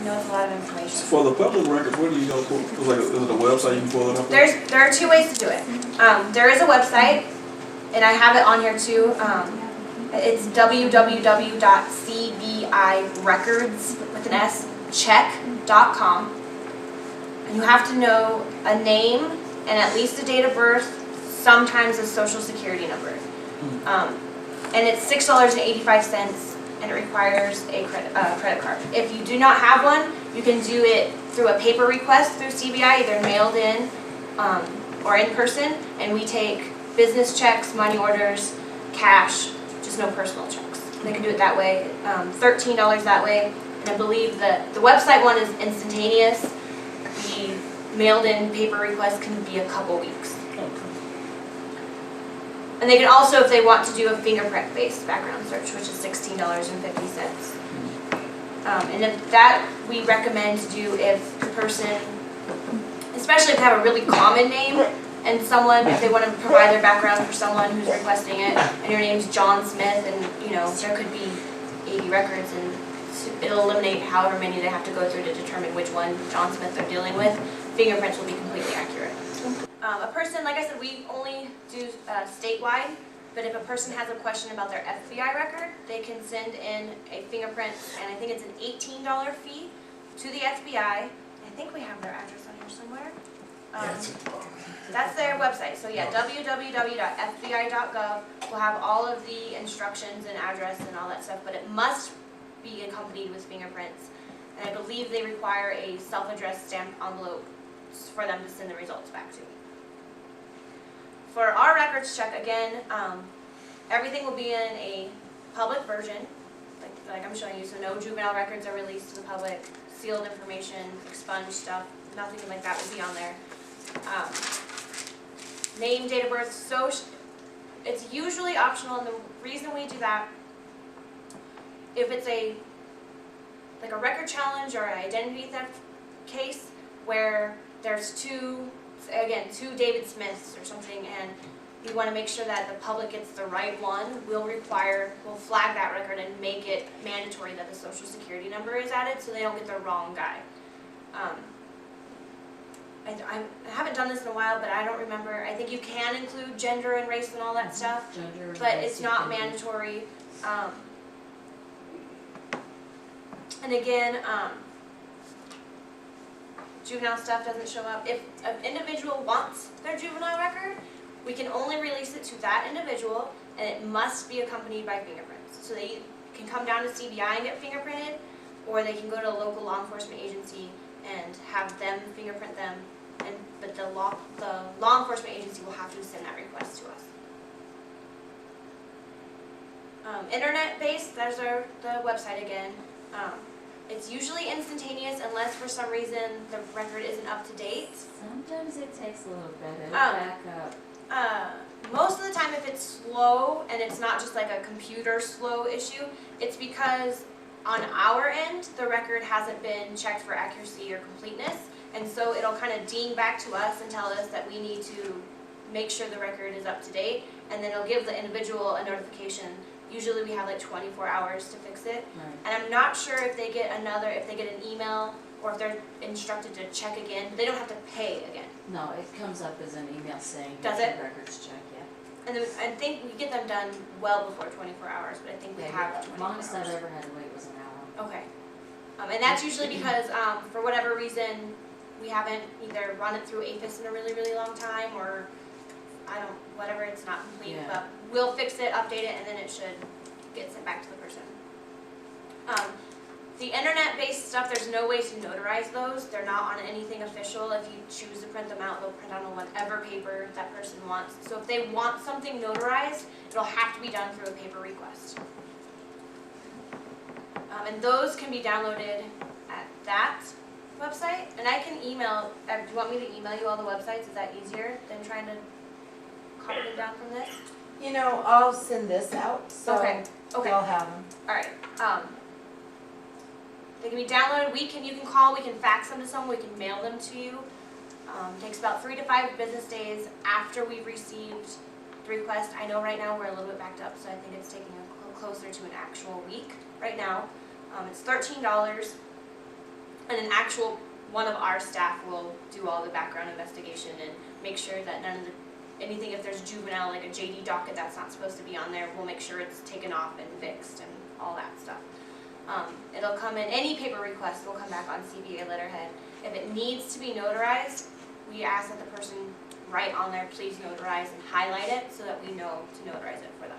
know it's a lot of information. For the public records, where do you go? Is it a website you can pull it up? There are two ways to do it. There is a website, and I have it on here too. It's www.cbirecords with an S check.com, and you have to know a name and at least a date of birth, sometimes a social security number. And it's $6.85, and it requires a credit card. If you do not have one, you can do it through a paper request through CBI, either mailed in or in person, and we take business checks, money orders, cash, just no personal checks. They can do it that way, $13 that way, and I believe that the website one is instantaneous. The mailed in paper request can be a couple weeks. And they can also, if they want to do a fingerprint-based background search, which is $16.50. And if that we recommend to do if the person, especially if they have a really common name, and someone, if they want to provide their background for someone who's requesting it, and your name's John Smith, and you know there could be 80 records, and it'll eliminate however many they have to go through to determine which one John Smith they're dealing with. Fingerprints will be completely accurate. A person, like I said, we only do statewide, but if a person has a question about their FBI record, they can send in a fingerprint, and I think it's an $18 fee to the FBI. I think we have their address on here somewhere. That's their website. So yeah, www.fbi.gov will have all of the instructions and address and all that stuff, but it must be accompanied with fingerprints. And I believe they require a self-addressed stamped envelope for them to send the results back to. For our records check, again, everything will be in a public version, like I'm showing you, so no juvenile records are released to the public, sealed information, expunged stuff, nothing like that will be on there. Name, date of birth, so it's usually optional, and the reason we do that, if it's like a record challenge or an identity theft case where there's two David Smiths or something, and we want to make sure that the public gets the right one, we'll flag that record and make it mandatory that the social security number is added so they don't get the wrong guy. I haven't done this in a while, but I don't remember. I think you can include gender and race and all that stuff, but it's not mandatory. And again, juvenile stuff doesn't show up. If an individual wants their juvenile record, we can only release it to that individual, and it must be accompanied by fingerprints. So they can come down to CBI and get fingerprinted, or they can go to a local law enforcement agency and have them fingerprint them, but the law enforcement agency will have to send that request to us. Internet-based, there's the website again. It's usually instantaneous unless for some reason the record isn't up to date. Sometimes it takes a little bit. It'll back up. Most of the time if it's slow and it's not just like a computer slow issue, it's because on our end the record hasn't been checked for accuracy or completeness, and so it'll kind of ding back to us and tell us that we need to make sure the record is up to date, and then it'll give the individual a notification. Usually we have like 24 hours to fix it. Right. And I'm not sure if they get an email or if they're instructed to check again. They don't have to pay again. No, it comes up as an email saying, does get it? your records checked, yeah. And then I think we get them done well before 24 hours, but I think we have 24 hours. The longest I've ever had to wait was an hour. Okay. And that's usually because for whatever reason we haven't either run it through APHIS in a really, really long time, or whatever, it's not complete, Yeah. but we'll fix it, update it, and then it should get sent back to the person. The internet-based stuff, there's no way to notarize those. They're not on anything official. If you choose to print them out, they'll print on whatever paper that person wants. So if they want something notarized, it'll have to be done through a paper request. And those can be downloaded at that website. And I can email, do you want me to email you all the websites? Is that easier than trying to copy them down from this? You know, I'll send this out, so Okay. they'll have them. All right. They can be downloaded. You can call, we can fax them to someone, we can mail them to you. It takes about 3 to 5 business days after we've received the request. I know right now we're a little bit backed up, so I think it's taking a little closer to an actual week right now. It's $13. And an actual, one of our staff will do all the background investigation and make sure that none of the, anything, if there's juvenile, like a JD docket that's not supposed to be on there, we'll make sure it's taken off and fixed and all that stuff. It'll come in, any paper request will come back on CBA letterhead. If it needs to be notarized, we ask that the person write on there, please notarize, and highlight it so that we know to notarize it for them.